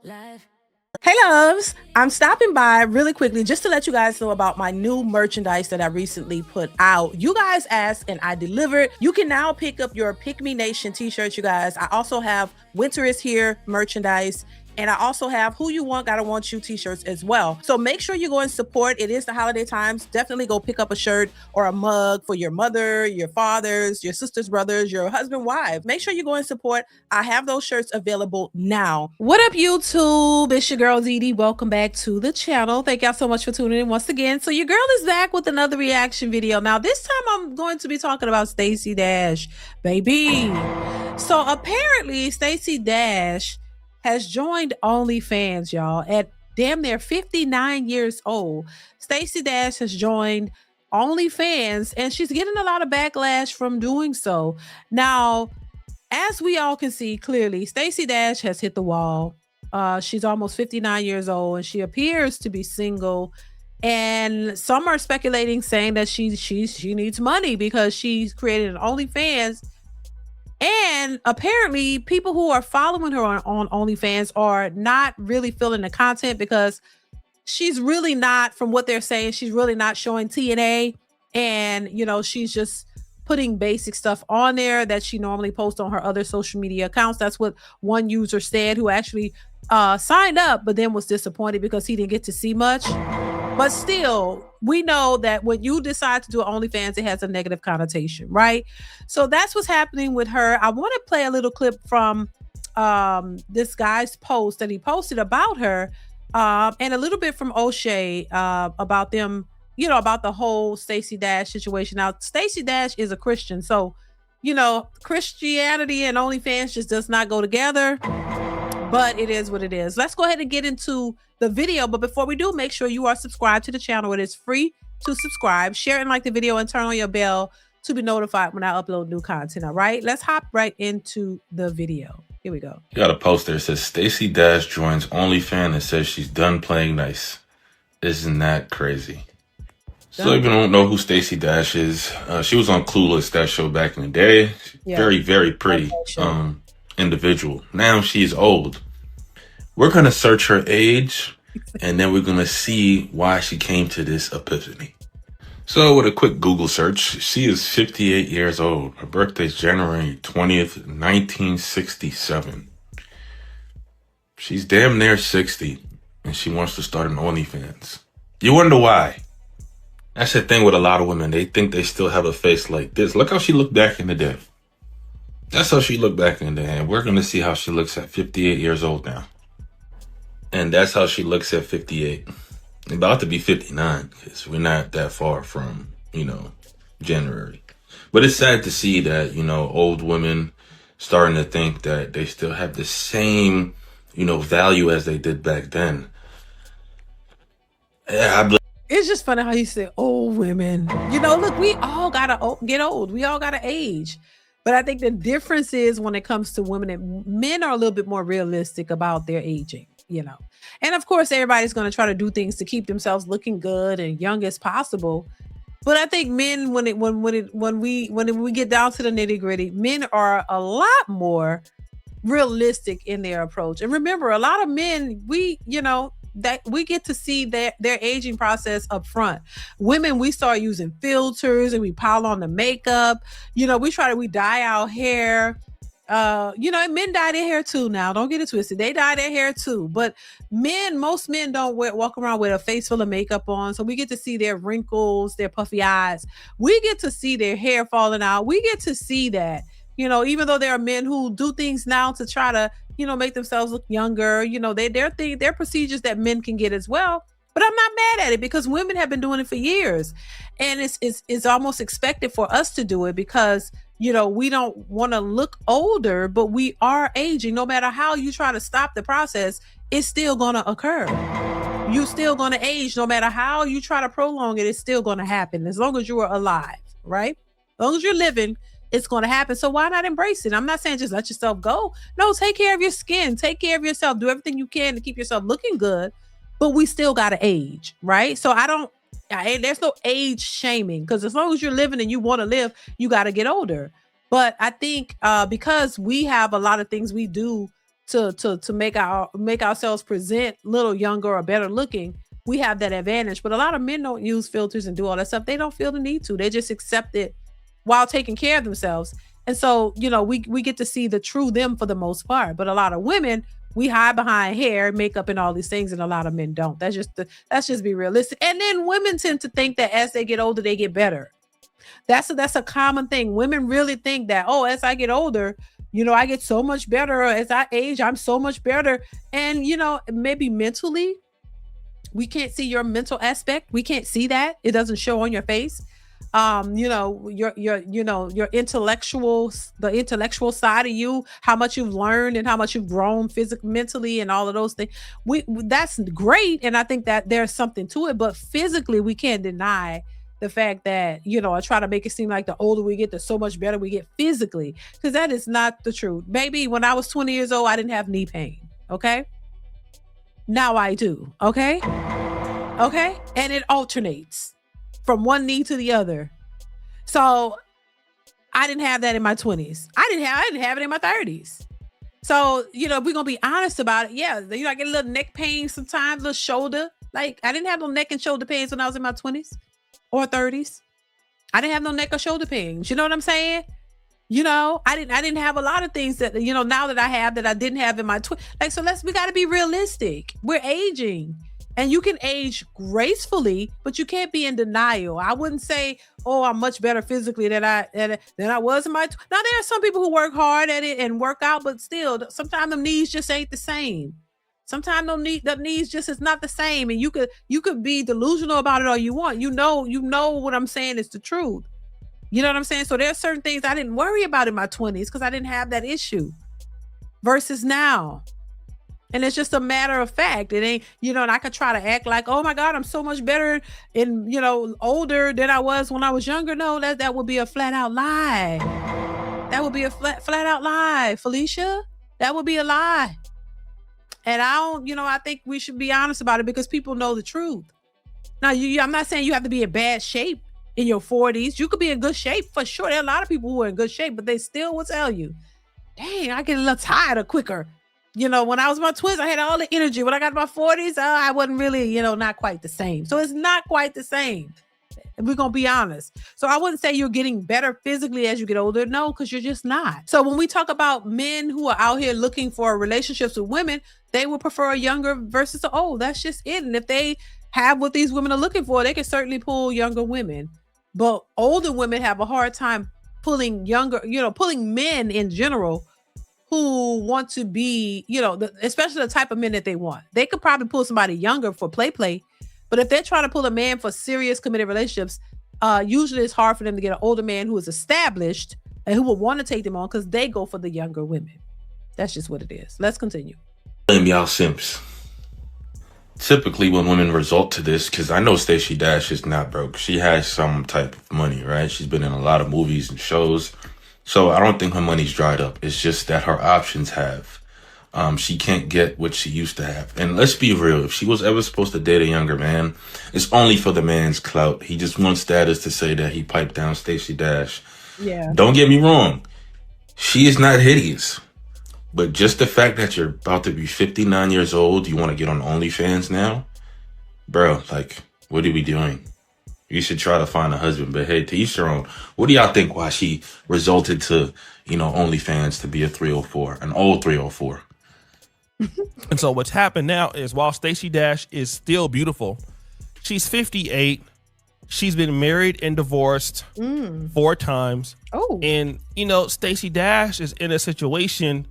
Life. Hey loves, I'm stopping by really quickly just to let you guys know about my new merchandise that I recently put out. You guys asked and I delivered. You can now pick up your Pick Me Nation t-shirts, you guys. I also have Winter is Here merchandise. And I also have Who You Want, Gotta Want You t-shirts as well. So make sure you go and support. It is the holiday times. Definitely go pick up a shirt or a mug for your mother, your fathers, your sisters, brothers, your husband, wife. Make sure you go and support. I have those shirts available now. What up, YouTube? It's your girl DeeDee. Welcome back to the channel. Thank y'all so much for tuning in once again. So your girl is back with another reaction video. Now this time I'm going to be talking about Stacy Dash, baby. So apparently Stacy Dash has joined OnlyFans, y'all, at damn near 59 years old. Stacy Dash has joined OnlyFans and she's getting a lot of backlash from doing so. Now, as we all can see clearly, Stacy Dash has hit the wall. She's almost 59 years old and she appears to be single. And some are speculating saying that she needs money because she's created an OnlyFans. And apparently, people who are following her on OnlyFans are not really feeling the content because she's really not, from what they're saying, she's really not showing TNA. And, you know, she's just putting basic stuff on there that she normally posts on her other social media accounts. That's what one user said, who actually signed up, but then was disappointed because he didn't get to see much. But still, we know that when you decide to do OnlyFans, it has a negative connotation, right? So that's what's happening with her. I want to play a little clip from this guy's post that he posted about her, and a little bit from O'Shea about them, you know, about the whole Stacy Dash situation. Now, Stacy Dash is a Christian, so, you know, Christianity and OnlyFans just does not go together. But it is what it is. Let's go ahead and get into the video. But before we do, make sure you are subscribed to the channel. It is free to subscribe. Share and like the video and turn on your bell to be notified when I upload new content. All right, let's hop right into the video. Here we go. You got a post there that says Stacy Dash joins OnlyFans and says she's done playing nice. Isn't that crazy? So if you don't know who Stacy Dash is, she was on Clueless, that show back in the day. Yeah. Very, very pretty individual. Now she's old. We're going to search her age and then we're going to see why she came to this epiphany. So with a quick Google search, she is 58 years old. Her birthday is January 20th, 1967. She's damn near 60 and she wants to start an OnlyFans. You wonder why? That's the thing with a lot of women. They think they still have a face like this. Look how she looked back in the day. That's how she looked back in the day. And we're going to see how she looks at 58 years old now. And that's how she looks at 58. About to be 59, because we're not that far from, you know, January. But it's sad to see that, you know, old women starting to think that they still have the same, you know, value as they did back then. Yeah, it's just funny how you say old women. You know, look, we all gotta get old. We all gotta age. But I think the difference is when it comes to women, and men are a little bit more realistic about their aging, you know. And of course, everybody's going to try to do things to keep themselves looking good and young as possible. But I think men, when we get down to the nitty gritty, men are a lot more realistic in their approach. And remember, a lot of men, that we get to see their aging process up front. Women, we start using filters and we pile on the makeup. You know, we dye our hair. You know, men dye their hair too now. Don't get it twisted. They dye their hair too. But most men don't walk around with a face full of makeup on. So we get to see their wrinkles, their puffy eyes. We get to see their hair falling out. We get to see that. You know, even though there are men who do things now to try to, you know, make themselves look younger, you know, they're procedures that men can get as well. But I'm not mad at it because women have been doing it for years. And it's almost expected for us to do it because, you know, we don't want to look older, but we are aging. No matter how you try to stop the process, it's still going to occur. You're still going to age. No matter how you try to prolong it, it's still going to happen as long as you are alive, right? As long as you're living, it's going to happen. So why not embrace it? I'm not saying just let yourself go. No, take care of your skin. Take care of yourself. Do everything you can to keep yourself looking good. But we still got to age, right? So there's no age shaming because as long as you're living and you want to live, you got to get older. But I think because we have a lot of things we do to make ourselves present a little younger or better looking, we have that advantage. But a lot of men don't use filters and do all that stuff. They don't feel the need to. They just accept it while taking care of themselves. And so, we get to see the true them for the most part. But a lot of women, we hide behind hair, makeup, and all these things, and a lot of men don't. Let's just be realistic. And then women tend to think that as they get older, they get better. That's a common thing. Women really think that, oh, as I get older, I get so much better. As I age, I'm so much better. And, maybe mentally, we can't see your mental aspect. We can't see that. It doesn't show on your face. Your intellectual, the intellectual side of you, how much you've learned and how much you've grown physically, mentally, and all of those things. That's great. And I think that there's something to it, but physically we can't deny the fact that, I try to make it seem like the older we get, the so much better we get physically, because that is not the truth. Baby, when I was 20 years old, I didn't have knee pain. Okay. Now I do. Okay. Okay. And it alternates from one knee to the other. So I didn't have that in my 20s. I didn't have it in my 30s. So, if we're going to be honest about it, yeah, I get a little neck pain sometimes, a little shoulder. Like, I didn't have no neck and shoulder pains when I was in my 20s or 30s. I didn't have no neck or shoulder pains. You know what I'm saying? I didn't have a lot of things that, now that I have that I didn't have in my 20s. Like, so we got to be realistic. We're aging. And you can age gracefully, but you can't be in denial. I wouldn't say, oh, I'm much better physically than I was in my. Now, there are some people who work hard at it and work out, but still, sometimes the knees just ain't the same. Sometimes the knees just is not the same. And you could be delusional about it all you want. You know what I'm saying is the truth. You know what I'm saying? So there are certain things I didn't worry about in my 20s because I didn't have that issue versus now. And it's just a matter of fact. It ain't, and I could try to act like, oh my God, I'm so much better and, older than I was when I was younger. No, that would be a flat out lie. That would be a flat out lie, Felicia. That would be a lie. And I think we should be honest about it because people know the truth. Now, I'm not saying you have to be in bad shape in your 40s. You could be in good shape for sure. There are a lot of people who are in good shape, but they still will tell you, dang, I get a little tired or quicker. When I was in my 20s, I had all the energy. When I got in my 40s, I wasn't really, not quite the same. So it's not quite the same. We're going to be honest. So I wouldn't say you're getting better physically as you get older. No, because you're just not. So when we talk about men who are out here looking for relationships with women, they will prefer a younger versus an old. That's just it. And if they have what these women are looking for, they can certainly pull younger women. But older women have a hard time pulling pulling men in general who want to be, especially the type of men that they want. They could probably pull somebody younger for play. But if they're trying to pull a man for serious committed relationships, usually it's hard for them to get an older man who is established and who will want to take them on because they go for the younger women. That's just what it is. Let's continue. Blame y'all simps. Typically when women resort to this, because I know Stacy Dash is not broke. She has some type of money, right? She's been in a lot of movies and shows. So I don't think her money's dried up. It's just that her options have. She can't get what she used to have. And let's be real. If she was ever supposed to date a younger man, it's only for the man's clout. He just wants status to say that he piped down Stacy Dash. Yeah. Don't get me wrong. She is not hideous. But just the fact that you're about to be 59 years old, you want to get on OnlyFans now? Bro, what are we doing? You should try to find a husband, but hey, to each their own. What do y'all think why she resulted to, OnlyFans to be a 304, an old 304? And so what's happened now is while Stacy Dash is still beautiful, she's 58. She's been married and divorced 4 times. Oh. And, Stacy Dash is in a situation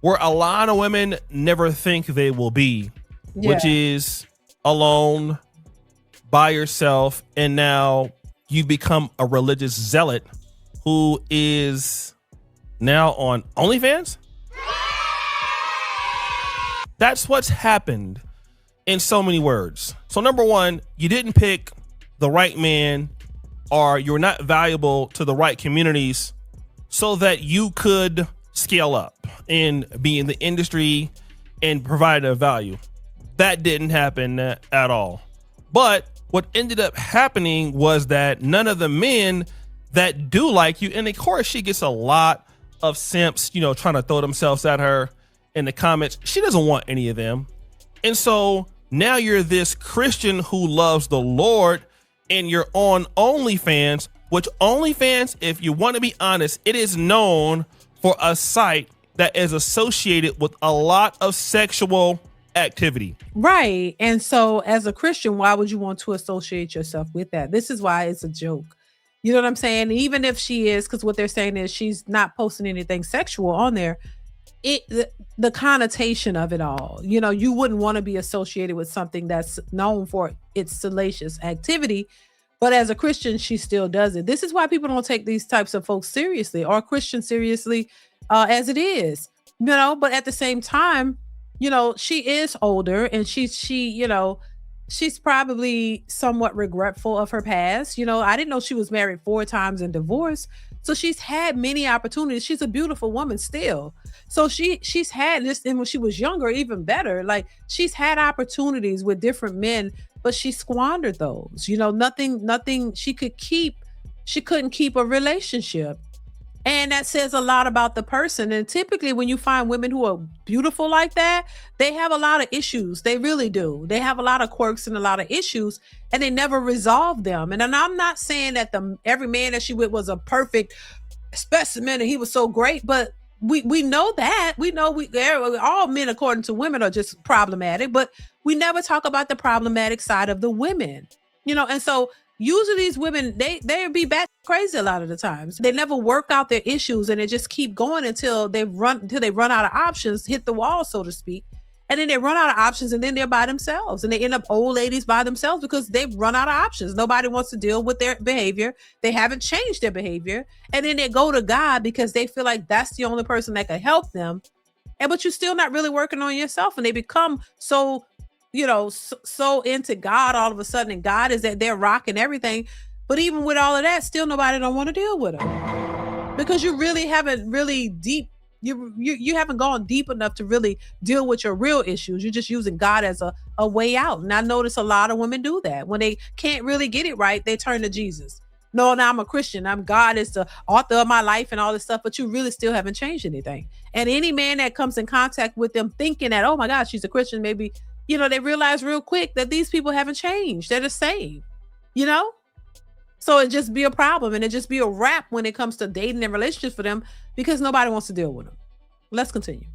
where a lot of women never think they will be, which is alone, by yourself, and now you become a religious zealot who is now on OnlyFans. That's what's happened in so many words. So number one, you didn't pick the right man, or you're not valuable to the right communities so that you could scale up and be in the industry and provide a value. That didn't happen at all. But what ended up happening was that none of the men that do like you, and of course she gets a lot of simps, trying to throw themselves at her in the comments, she doesn't want any of them. And so now you're this Christian who loves the Lord and you're on OnlyFans, which OnlyFans, if you want to be honest, it is known for a site that is associated with a lot of sexual activity. Right. And so as a Christian, why would you want to associate yourself with that? This is why it's a joke. You know what I'm saying? Even if she is, because what they're saying is she's not posting anything sexual on there. The connotation of it all, you know, you wouldn't want to be associated with something that's known for its salacious activity. But as a Christian, she still does it. This is why people don't take these types of folks seriously or Christians seriously as it is, you know, but at the same time, you know, she is older and you know, she's probably somewhat regretful of her past. You know, I didn't know she was married 4 times and divorced. So she's had many opportunities. She's a beautiful woman still. So she's had this, and when she was younger, even better. Like she's had opportunities with different men, but she squandered those. You know, nothing she couldn't keep a relationship. And that says a lot about the person. And typically when you find women who are beautiful like that, they have a lot of issues. They really do. They have a lot of quirks and a lot of issues, and they never resolve them. And I'm not saying that every man that she with was a perfect specimen and he was so great, but we know that. We know all men, according to women, are just problematic, but we never talk about the problematic side of the women. You know, and so usually these women, they be bat crazy a lot of the times. They never work out their issues and they just keep going until they run out of options, hit the wall, so to speak. And then they run out of options and then they're by themselves and they end up old ladies by themselves because they've run out of options. Nobody wants to deal with their behavior. They haven't changed their behavior. And then they go to God because they feel like that's the only person that can help them. But you're still not really working on yourself, and they become so, you know, so into God all of a sudden, and God is at their rock and everything. But even with all of that, still nobody don't want to deal with them because you really haven't really deep. You haven't gone deep enough to really deal with your real issues. You're just using God as a way out. And I notice a lot of women do that. When they can't really get it right, they turn to Jesus. No, now I'm a Christian. God is the author of my life and all this stuff, but you really still haven't changed anything. And any man that comes in contact with them thinking that, oh my God, she's a Christian, maybe, you know, they realize real quick that these people haven't changed. They're the same, you know? So it just be a problem, and it just be a wrap when it comes to dating and relationships for them because nobody wants to deal with them. Let's continue.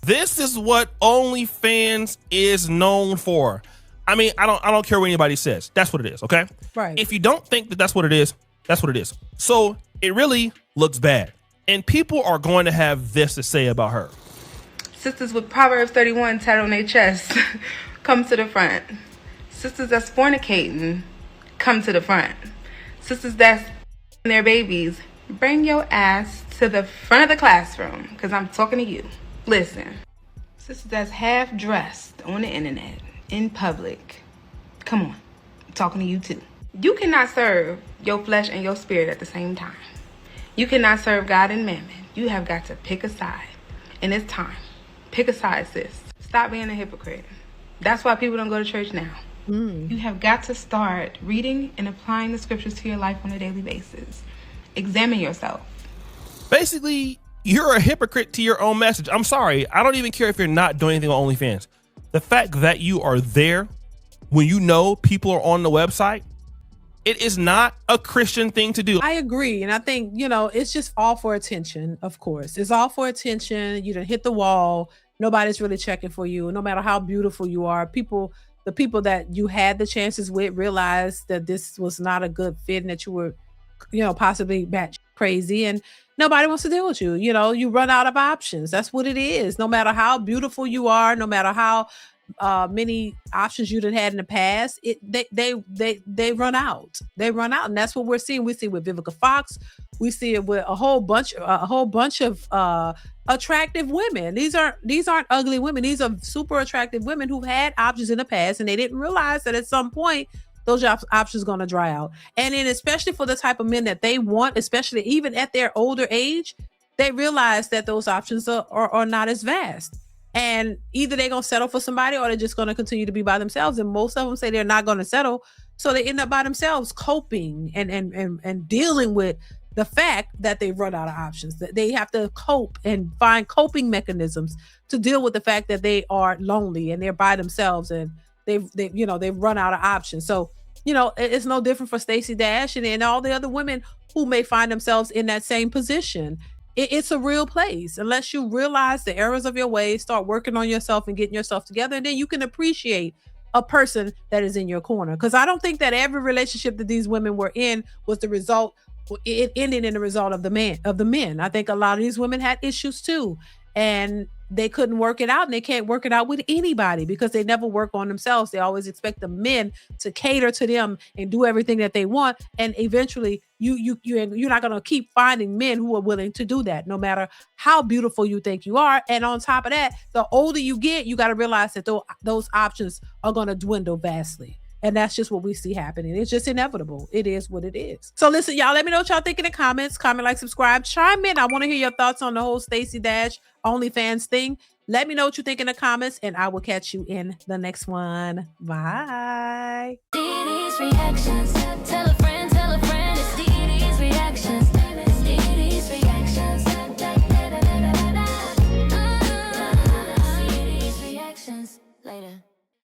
This is what OnlyFans is known for. I mean, I don't care what anybody says. That's what it is, okay? Right. If you don't think that that's what it is, that's what it is. So it really looks bad. And people are going to have this to say about her. Sisters with Proverbs 31 tatted on their chest, come to the front. Sisters that's fornicating, come to the front. Sisters that's their babies, bring your ass to the front of the classroom, because I'm talking to you. Listen. Sisters that's half dressed on the internet, in public, come on, I'm talking to you too. You cannot serve your flesh and your spirit at the same time. You cannot serve God and mammon. You have got to pick a side. And it's time. Pick a side, sis. Stop being a hypocrite. That's why people don't go to church now. You have got to start reading and applying the scriptures to your life on a daily basis. Examine yourself. Basically, you're a hypocrite to your own message. I'm sorry. I don't even care if you're not doing anything on OnlyFans. The fact that you are there when you know people are on the website, it is not a Christian thing to do. I agree. And I think, you know, it's just all for attention, of course. It's all for attention. You done hit the wall. Nobody's really checking for you. No matter how beautiful you are, the people that you had the chances with realized that this was not a good fit and that you were, you know, possibly batch crazy, and nobody wants to deal with you. You know, you run out of options. That's what it is. No matter how beautiful you are, no matter how many options you done had in the past, they run out. They run out, and that's what we're seeing. We see it with Vivica Fox. We see it with a whole bunch of attractive women. These aren't ugly women. These are super attractive women who've had options in the past, and they didn't realize that at some point those options going to dry out. And then especially for the type of men that they want, especially even at their older age, they realize that those options are not as vast. And either they're going to settle for somebody or they're just going to continue to be by themselves. And most of them say they're not going to settle. So they end up by themselves coping and dealing with the fact that they've run out of options, that they have to cope and find coping mechanisms to deal with the fact that they are lonely and they're by themselves and they've run out of options. So, it's no different for Stacy Dash and all the other women who may find themselves in that same position. It's a real place unless you realize the errors of your ways, start working on yourself and getting yourself together, and then you can appreciate a person that is in your corner. Because I don't think that every relationship that these women were in was the result. It ended in the result of the men. I think a lot of these women had issues too, and they couldn't work it out, and they can't work it out with anybody because they never work on themselves. They always expect the men to cater to them and do everything that they want, and eventually you're not going to keep finding men who are willing to do that, no matter how beautiful you think you are. And on top of that, the older you get, you got to realize that those options are going to dwindle vastly. And that's just what we see happening. It's just inevitable. It is what it is. So listen, y'all, let me know what y'all think in the comments. Comment, like, subscribe, chime in. I want to hear your thoughts on the whole Stacy Dash OnlyFans thing. Let me know what you think in the comments, and I will catch you in the next one. Bye. DeeDeesReactions. Tell a friend, it's DeeDeesReactions.